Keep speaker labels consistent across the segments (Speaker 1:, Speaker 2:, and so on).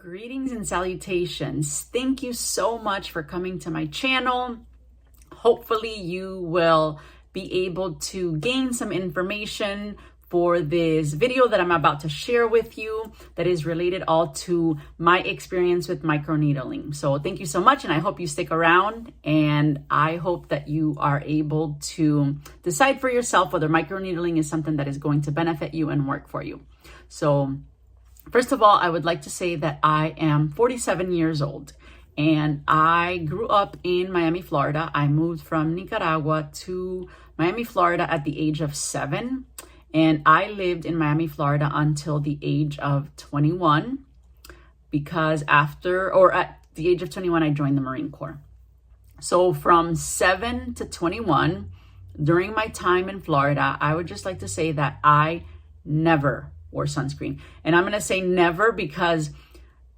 Speaker 1: Greetings and salutations. Thank you so much for coming to my channel. Hopefully you will be able to gain some information for this video that I'm about to share with you that is related all to my experience with microneedling. So thank you so much, and I hope you stick around, and I hope that you are able to decide for yourself whether microneedling is something that is going to benefit you and work for you. So first of all, I would like to say that I am 47 years old and I grew up in Miami, Florida. I moved from Nicaragua to Miami, Florida at the age of 7. And I lived in Miami, Florida until the age of 21 because at the age of 21, I joined the Marine Corps. So from 7 to 21, during my time in Florida, I would just like to say that I never wore sunscreen. And I'm going to say never because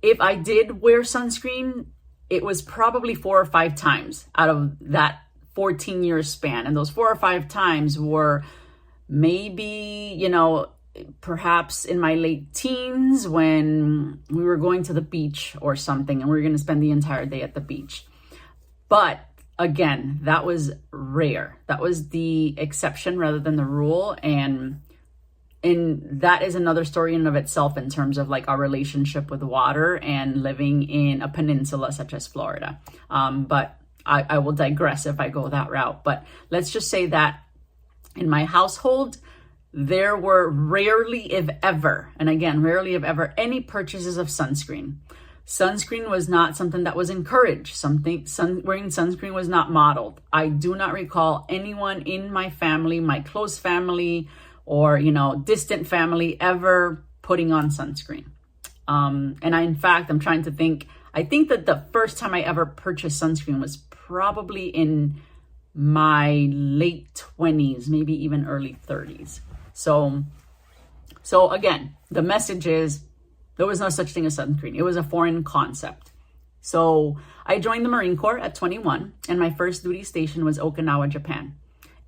Speaker 1: if I did wear sunscreen, it was probably 4 or 5 times out of that 14-year span. And those 4 or 5 times were maybe, perhaps in my late teens when we were going to the beach or something and we were going to spend the entire day at the beach. But again, that was rare. That was the exception rather than the rule. And that is another story in and of itself in terms of like our relationship with water and living in a peninsula such as Florida. But I will digress if I go that route. But let's just say that in my household, there were rarely, if ever, and again, rarely, if ever, any purchases of sunscreen. Sunscreen was not something that was encouraged. Wearing sunscreen was not modeled. I do not recall anyone in my family, my close family, or, distant family ever putting on sunscreen. I'm trying to think, I think that the first time I ever purchased sunscreen was probably in my late 20s, maybe even early 30s. So again, the message is there was no such thing as sunscreen. It was a foreign concept. So I joined the Marine Corps at 21, and my first duty station was Okinawa, Japan.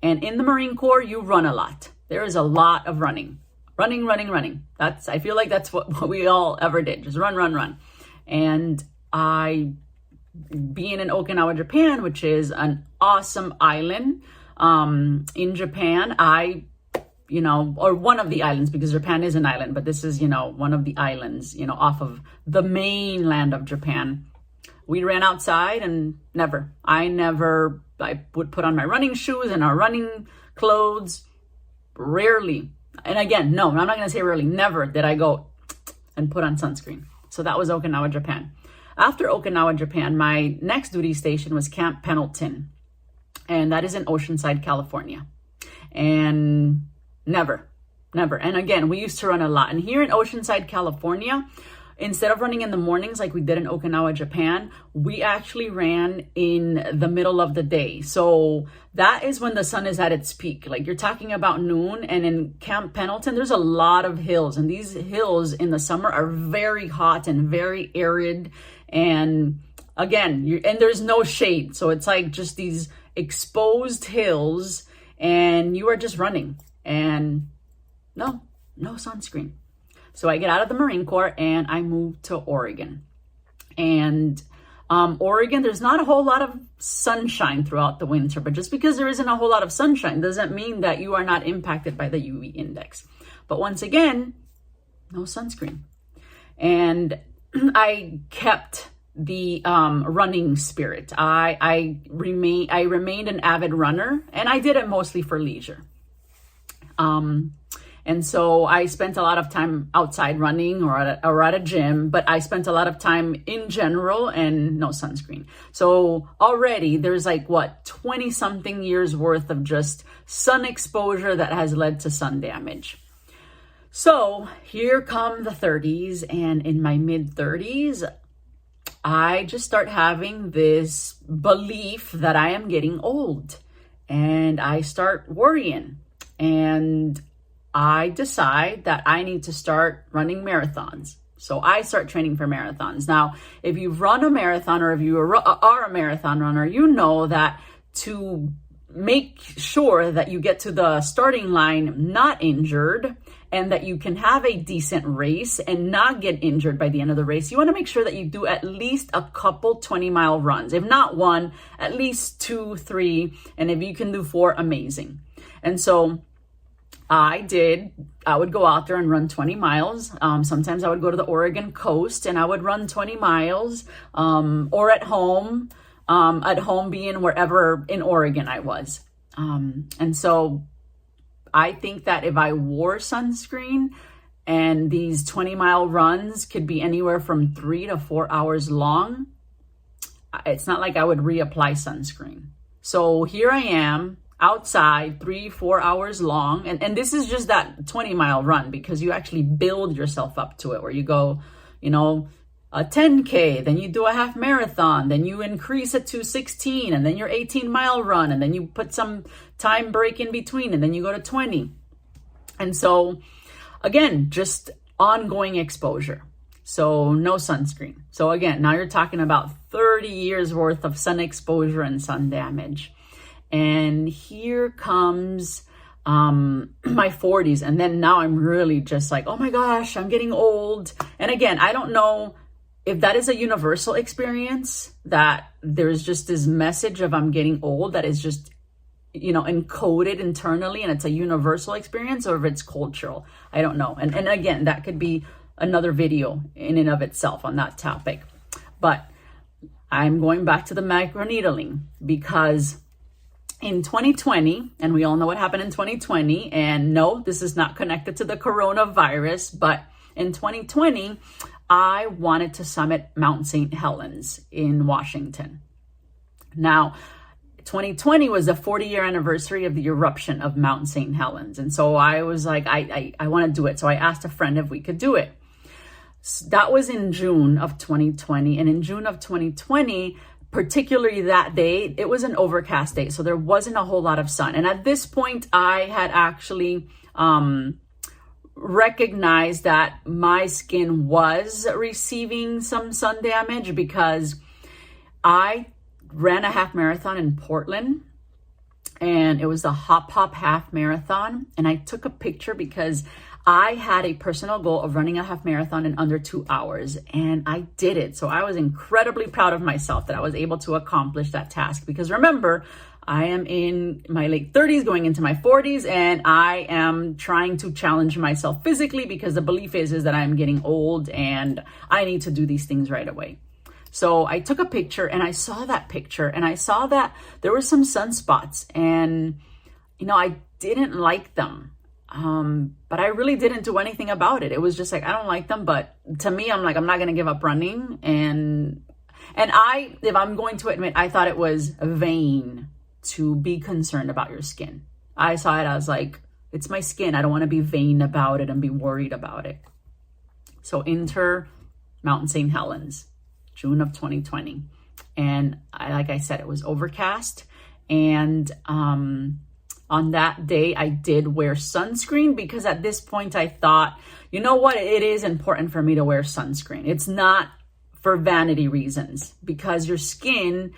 Speaker 1: And in the Marine Corps, you run a lot. There is a lot of running. I feel like that's what we all ever did. Just run. And being in Okinawa, Japan, which is an awesome island in Japan, or one of the islands, because Japan is an island, but this is, one of the islands, off of the mainland of Japan. We ran outside and I would put on my running shoes and our running clothes. Rarely. And again, no, I'm not going to say rarely. Never did I go and put on sunscreen. So that was Okinawa, Japan. After Okinawa, Japan, my next duty station was Camp Pendleton. And that is in Oceanside, California. And never. And again, we used to run a lot. And here in Oceanside, California, instead of running in the mornings like we did in Okinawa, Japan, we actually ran in the middle of the day. So that is when the sun is at its peak. Like you're talking about noon, and in Camp Pendleton, there's a lot of hills. And these hills in the summer are very hot and very arid. And again, and there's no shade. So it's like just these exposed hills and you are just running and no sunscreen. So I get out of the Marine Corps and I moved to Oregon. And Oregon, there's not a whole lot of sunshine throughout the winter, but just because there isn't a whole lot of sunshine doesn't mean that you are not impacted by the UV index. But once again, no sunscreen. And I kept the running spirit. I remained an avid runner, and I did it mostly for leisure. And so I spent a lot of time outside running or at a gym, but I spent a lot of time in general and no sunscreen. So already there's 20 something years worth of just sun exposure that has led to sun damage. So here come the 30s, and in my mid 30s, I just start having this belief that I am getting old, and I start worrying, and I decide that I need to start running marathons. So I start training for marathons. Now, if you've run a marathon or if you are a marathon runner, you know that to make sure that you get to the starting line not injured and that you can have a decent race and not get injured by the end of the race, you want to make sure that you do at least a couple 20-mile runs. If not one, at least 2, 3, and if you can do 4, amazing. And so I would go out there and run 20 miles. Sometimes I would go to the Oregon coast and I would run 20 miles, or at home being wherever in Oregon I was. And so I think that if I wore sunscreen, and these 20-mile runs could be anywhere from 3 to 4 hours long, it's not like I would reapply sunscreen. So here I am outside 3-4 hours long. And this is just that 20-mile run, because you actually build yourself up to it, where you go, a 10K, then you do a half marathon, then you increase it to 16, and then your 18-mile run, and then you put some time break in between, and then you go to 20. And so again, just ongoing exposure. So no sunscreen. So again, now you're talking about 30 years worth of sun exposure and sun damage. And here comes my 40s. And then now I'm really just like, oh my gosh, I'm getting old. And again, I don't know if that is a universal experience, that there's just this message of I'm getting old that is just, encoded internally, and it's a universal experience, or if it's cultural. I don't know. And again, that could be another video in and of itself on that topic. But I'm going back to the microneedling, because in 2020, and we all know what happened in 2020, and no, this is not connected to the coronavirus, but in 2020, I wanted to summit Mount St. Helens in Washington. Now, 2020 was the 40-year anniversary of the eruption of Mount St. Helens. And so I was like, I want to do it. So I asked a friend if we could do it. That was in June of 2020. And in June of 2020, particularly that day, it was an overcast day. So there wasn't a whole lot of sun. And at this point, I had actually recognized that my skin was receiving some sun damage, because I ran a half marathon in Portland, and it was the Hop Hop half marathon. And I took a picture because I had a personal goal of running a half marathon in under 2 hours, and I did it. So I was incredibly proud of myself that I was able to accomplish that task, because remember, I am in my late 30s going into my 40s, and I am trying to challenge myself physically, because the belief is that I'm getting old and I need to do these things right away. So I took a picture, and I saw that picture, and I saw that there were some sunspots, and, I didn't like them. But I really didn't do anything about it. It was just like, I don't like them. But to me, I'm like, I'm not going to give up running. And if I'm going to admit, I thought it was vain to be concerned about your skin. I saw it as like, it's my skin. I don't want to be vain about it and be worried about it. So enter Mount St. Helens, June of 2020. And like I said, it was overcast. And on that day, I did wear sunscreen, because at this point I thought, you know what? It is important for me to wear sunscreen. It's not for vanity reasons, because your skin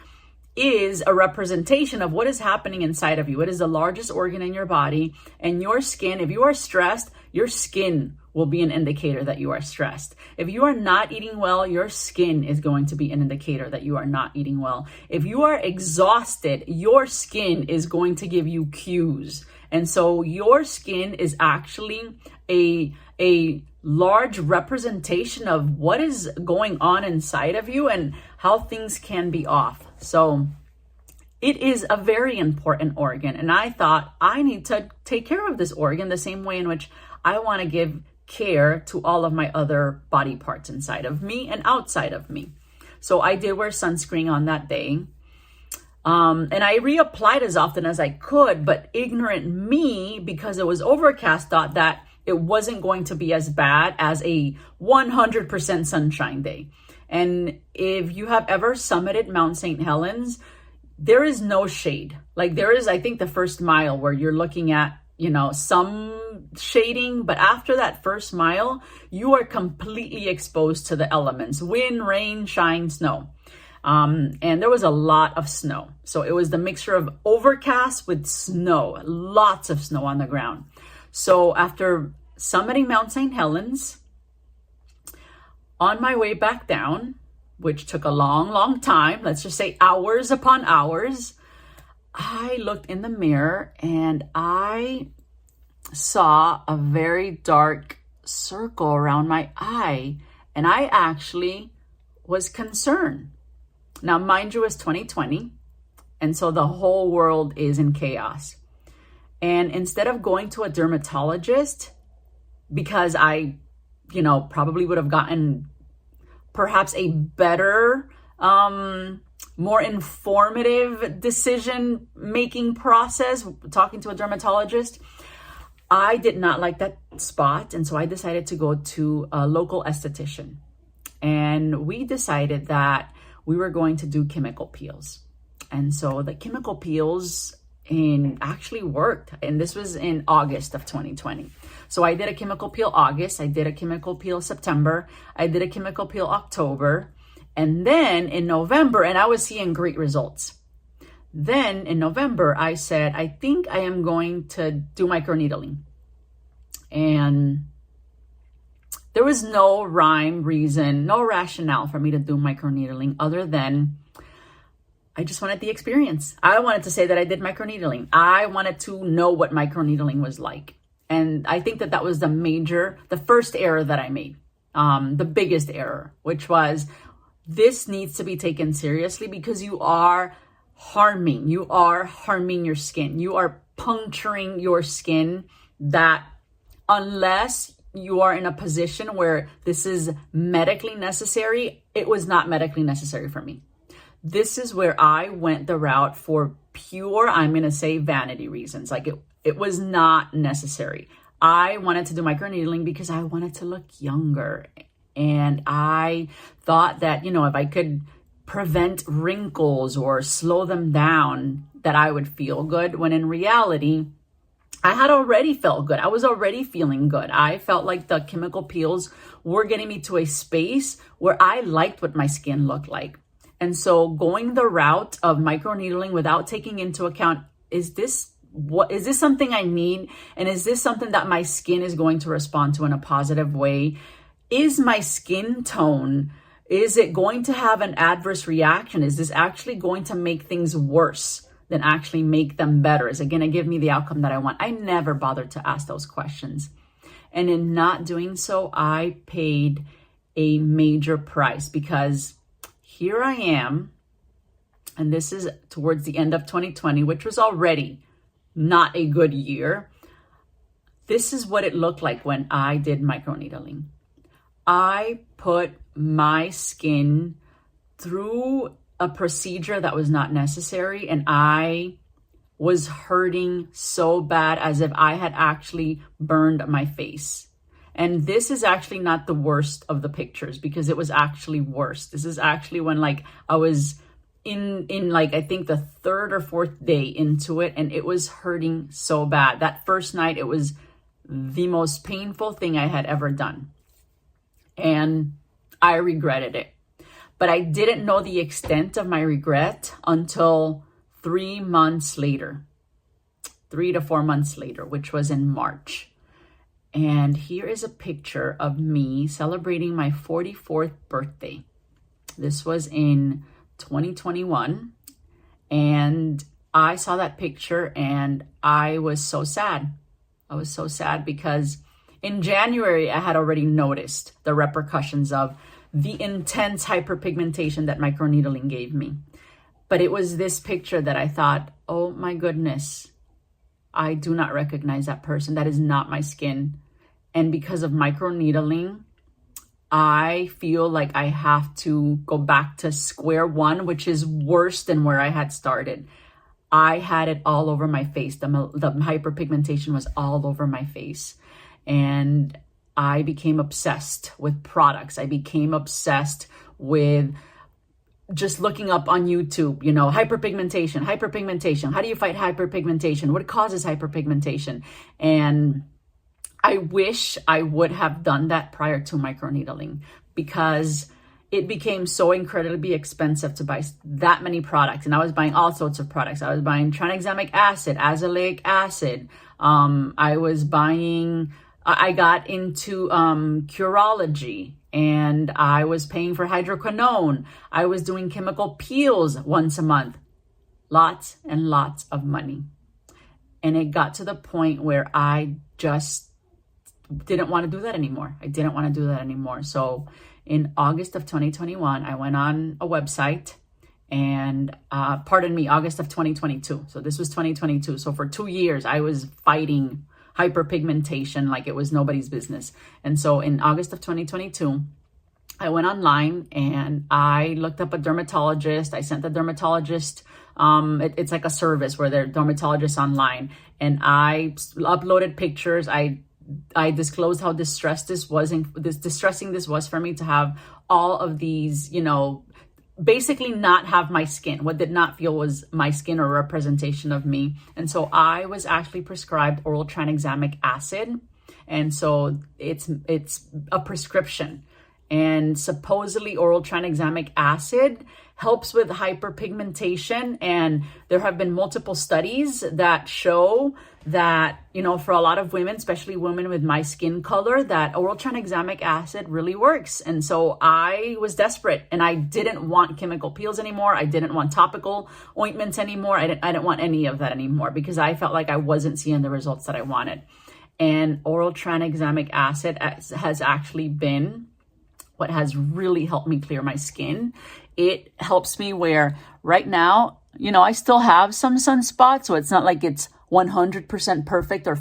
Speaker 1: is a representation of what is happening inside of you. It is the largest organ in your body, and your skin, if you are stressed, your skin will be an indicator that you are stressed. If you are not eating well, your skin is going to be an indicator that you are not eating well. If you are exhausted, your skin is going to give you cues. And so your skin is actually a large representation of what is going on inside of you and how things can be off. So it is a very important organ. And I thought, I need to take care of this organ the same way in which I want to give care to all of my other body parts inside of me and outside of me. So I did wear sunscreen on that day. And I reapplied as often as I could, but ignorant me, because it was overcast, thought that it wasn't going to be as bad as a 100% sunshine day. And if you have ever summited Mount St. Helens, there is no shade. Like there is, I think, the first mile where you're looking at, some shading, but after that first mile, you are completely exposed to the elements: wind, rain, shine, snow. And there was a lot of snow. So it was the mixture of overcast with snow, lots of snow on the ground. So after summiting Mount St. Helens. On my way back down, which took a long, long time, let's just say hours upon hours, I looked in the mirror and I saw a very dark circle around my eye. And I actually was concerned. Now, mind you, it's 2020. And so the whole world is in chaos. And instead of going to a dermatologist, because I, probably would have gotten perhaps a better, more informative decision-making process, talking to a dermatologist, I did not like that spot. And so I decided to go to a local esthetician. And we decided that we were going to do chemical peels. And so the chemical peels actually worked. And this was in August of 2020. So I did a chemical peel August. I did a chemical peel September. I did a chemical peel October. And then in November, and I was seeing great results. Then in November, I said, I think I am going to do microneedling. And there was no rhyme, reason, no rationale for me to do microneedling other than I just wanted the experience. I wanted to say that I did microneedling. I wanted to know what microneedling was like. And I think that was the first error that I made, the biggest error, which was this needs to be taken seriously because you are harming your skin. You are puncturing your skin that unless you are in a position where this is medically necessary, it was not medically necessary for me. This is where I went the route for pure, I'm going to say vanity reasons. Like it was not necessary. I wanted to do microneedling because I wanted to look younger. And I thought that, if I could prevent wrinkles or slow them down, that I would feel good. When in reality, I had already felt good. I was already feeling good. I felt like the chemical peels were getting me to a space where I liked what my skin looked like. And so going the route of microneedling without taking into account, is this something I need? And is this something that my skin is going to respond to in a positive way? Is my skin tone, is it going to have an adverse reaction? Is this actually going to make things worse than actually make them better? Is it going to give me the outcome that I want? I never bothered to ask those questions. And in not doing so, I paid a major price because here I am, and this is towards the end of 2020, which was already not a good year. This is what it looked like when I did microneedling. I put my skin through a procedure that was not necessary, and I was hurting so bad as if I had actually burned my face. And this is actually not the worst of the pictures because it was actually worse. This is actually when I was in I think the third or fourth day into it, and it was hurting so bad. That first night, it was the most painful thing I had ever done. And I regretted it. But I didn't know the extent of my regret until 3 months later, 3 to 4 months later, which was in March. And here is a picture of me celebrating my 44th birthday. This was in 2021. And I saw that picture and I was so sad. I was so sad because in January, I had already noticed the repercussions of the intense hyperpigmentation that microneedling gave me. But it was this picture that I thought, oh my goodness, I do not recognize that person. That is not my skin. And because of microneedling, I feel like I have to go back to square one, which is worse than where I had started. I had it all over my face. The hyperpigmentation was all over my face. And I became obsessed with products. I became obsessed with just looking up on YouTube, hyperpigmentation. How do you fight hyperpigmentation? What causes hyperpigmentation? And I wish I would have done that prior to microneedling because it became so incredibly expensive to buy that many products. And I was buying all sorts of products. I was buying tranexamic acid, azelaic acid. I was buying I got into Curology, and I was paying for hydroquinone. I was doing chemical peels once a month. Lots and lots of money. And it got to the point where I just didn't want to do that anymore. I didn't want to do that anymore. So in August of 2021, I went on a website and, August of 2022. So this was 2022. So for 2 years, I was fighting hyperpigmentation like it was nobody's business. And so in August of 2022, I went online and I looked up a dermatologist. I sent the dermatologist, it's like a service where they're dermatologists online. And I uploaded pictures. I disclosed how distressing this was for me to have all of these, basically not have my skin. What did not feel was my skin or representation of me. And so I was actually prescribed oral tranexamic acid. And so it's a prescription. And supposedly oral tranexamic acid helps with hyperpigmentation. And there have been multiple studies that show that, for a lot of women, especially women with my skin color, that oral tranexamic acid really works. And so I was desperate and I didn't want chemical peels anymore. I didn't want topical ointments anymore. I didn't want any of that anymore because I felt like I wasn't seeing the results that I wanted. And oral tranexamic acid has actually been what has really helped me clear my skin. It helps me where right now, I still have some sunspots, so it's not like it's 100% perfect or,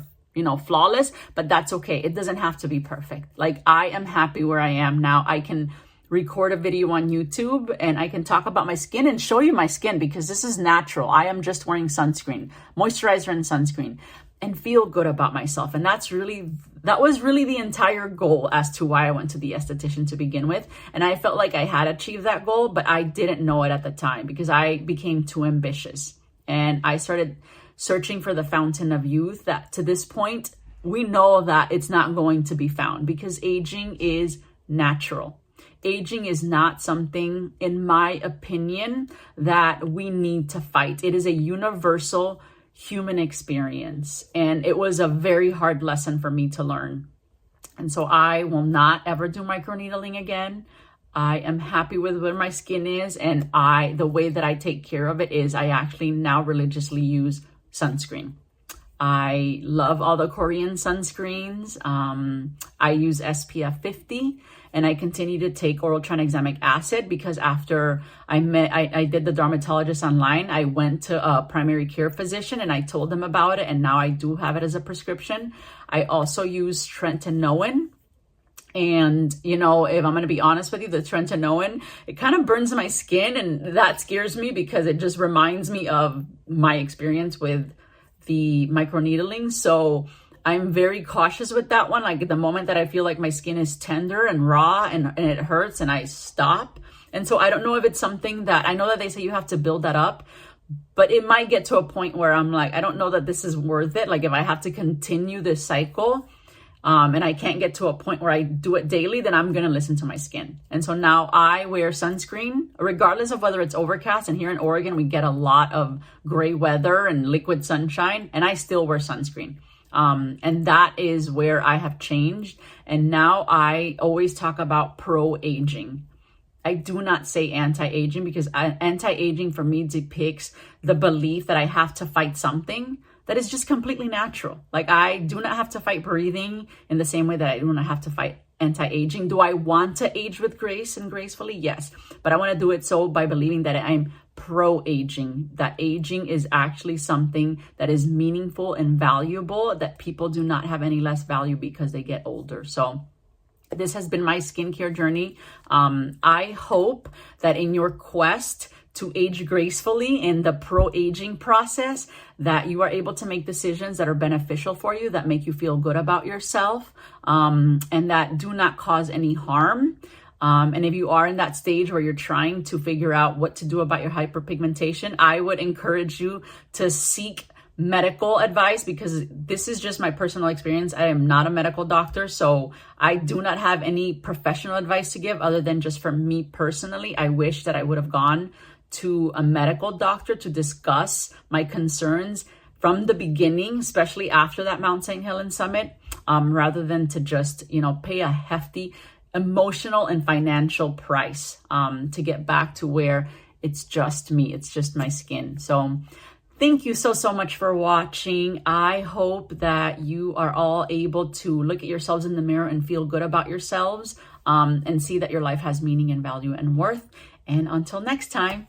Speaker 1: flawless, but that's okay. It doesn't have to be perfect. Like, I am happy where I am now. I can record a video on YouTube and I can talk about my skin and show you my skin because this is natural. I am just wearing sunscreen, moisturizer and sunscreen, and feel good about myself. And that was really the entire goal as to why I went to the esthetician to begin with. And I felt like I had achieved that goal, but I didn't know it at the time because I became too ambitious. And I started searching for the fountain of youth that to this point, we know that it's not going to be found because aging is natural. Aging is not something, in my opinion, that we need to fight. It is a universal human experience. And it was a very hard lesson for me to learn. And so I will not ever do microneedling again. I am happy with where my skin is. And the way that I take care of it is I actually now religiously use sunscreen. I love all the Korean sunscreens. I use SPF 50 and I continue to take oral tranexamic acid because after I did the dermatologist online, I went to a primary care physician and I told them about it. And now I do have it as a prescription. I also use tretinoin. And, if I'm going to be honest with you, the tretinoin, it kind of burns my skin and that scares me because it just reminds me of my experience with the microneedling. So I'm very cautious with that one. Like the moment that I feel like my skin is tender and raw and it hurts and I stop. And so I don't know if it's something that I know that they say you have to build that up, but it might get to a point where I'm like, I don't know that this is worth it. Like if I have to continue this cycle, and I can't get to a point where I do it daily, then I'm going to listen to my skin. And so now I wear sunscreen, regardless of whether it's overcast. And here in Oregon, we get a lot of gray weather and liquid sunshine, and I still wear sunscreen. And that is where I have changed. And now I always talk about pro-aging. I do not say anti-aging because anti-aging for me depicts the belief that I have to fight something that is just completely natural. Like I do not have to fight breathing in the same way that I do not have to fight anti-aging. Do I want to age with grace and gracefully? Yes. But I want to do it so by believing that I'm pro-aging, that aging is actually something that is meaningful and valuable, that people do not have any less value because they get older. So this has been my skincare journey. I hope that in your quest to age gracefully in the pro-aging process, that you are able to make decisions that are beneficial for you, that make you feel good about yourself, and that do not cause any harm. And if you are in that stage where you're trying to figure out what to do about your hyperpigmentation, I would encourage you to seek medical advice because this is just my personal experience. I am not a medical doctor, so I do not have any professional advice to give other than just for me personally. I wish that I would have gone to a medical doctor to discuss my concerns from the beginning, especially after that Mount St. Helens summit. rather than to just, pay a hefty emotional and financial price to get back to where it's just me, it's just my skin. So thank you so much for watching. I hope that you are all able to look at yourselves in the mirror and feel good about yourselves, and see that your life has meaning and value and worth. And until next time,